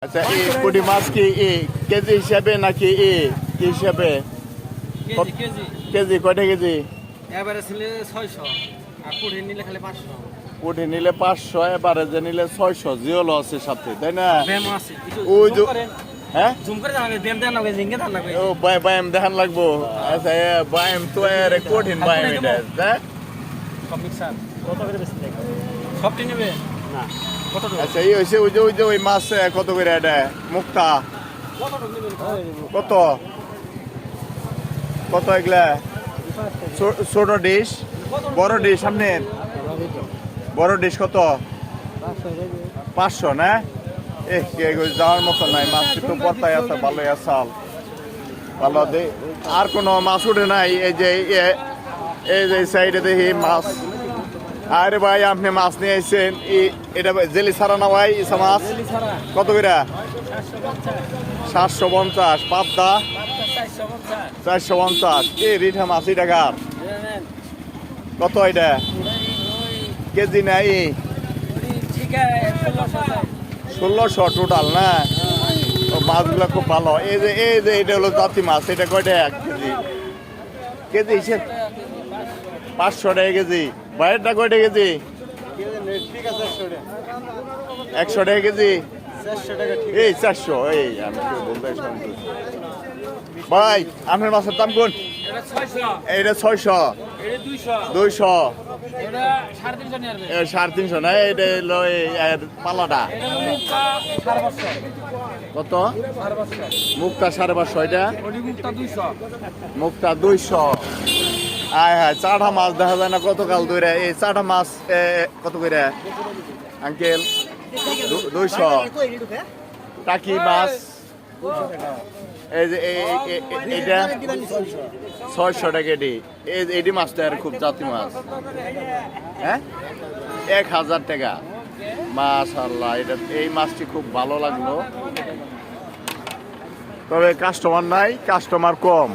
আচ্ছা এই পুঁটি মাছ কি কেজি হিসাবে নাকি কি হিসাবে? কেজি কেজি কেজি কয়টা কেজি? এবারে ছিল 600 আর পুরি নিলে খালি 500। পুঁটি নিলে 500, এবারে যে নিলে 600, জিওল আছে সাথে, তাই না? ব্যায়াম আছে ওই জুম যে করেন, হ্যাঁ জুম করে জানাবে ব্যায়াম দেন না জিঙ্গে দেন না ও ব্যায়াম দেখান লাগবো। আচ্ছা ব্যায়াম তো এর কঠিন ব্যায়াম এটা, হ্যাঁ? সব মিক্সার কত করে বেশি দেখ সবটি নেবে না কত টাকা? আচ্ছা এই হইছে ওই যে ওই মাছ কত করে এটা মুক্তা কত টাকা নেবেন? কত কত এগুলা? ছোট ডিশ, বড় ডিশ সামনে বড় ডিশ কত? 500 না? যাওয়ার মতো নাই, মাছটি তো পর্তায় আছে, ভালোই আসাল ভালো দে। আর কোনো মাছ উঠে নাই? এই যে সাইডে দেখি মাছ। আরে ভাই আপনি মাছ নিয়ে আসছেন, এটা জেলি ছাড়া না ভাই? ইসা মাছ কত করে? 750। পাবদা 450। রিঠা মাছ এই টাকার কত? এটা কেজি নাই? 1600 টোটাল না? মাছগুলো খুব ভালো। এই যে এটা হলো জাতি মাছ, এটা কয়টা কেজি? কেজি হিসেব 500 টাকা কেজি। বাইরেরটা কয়টা কেজি? 100 টাকা কেজি। এই 400। এই আমি কি বলতে ভাই আপনার মাছের দাম কোন? এইটা 600, 200, 350 না? এটা হলো পালাটা কত? মুক্তা 550। এটা মুক্তা 200। আয় হ্যাঁ, চাটা মাছ দেখা যায় না কতকাল ধরে। এই চাটা মাছ কত করে আঙ্কেল? 200। টাকি মাছ এই যে এইটা 600 টাকা এটি। এটি মাছটা আর খুব জাতি মাছ, হ্যাঁ? 1000 টাকা। মাশাআল্লাহ, এই মাছটি খুব ভালো লাগলো, তবে কাস্টমার নাই, কাস্টমার কম।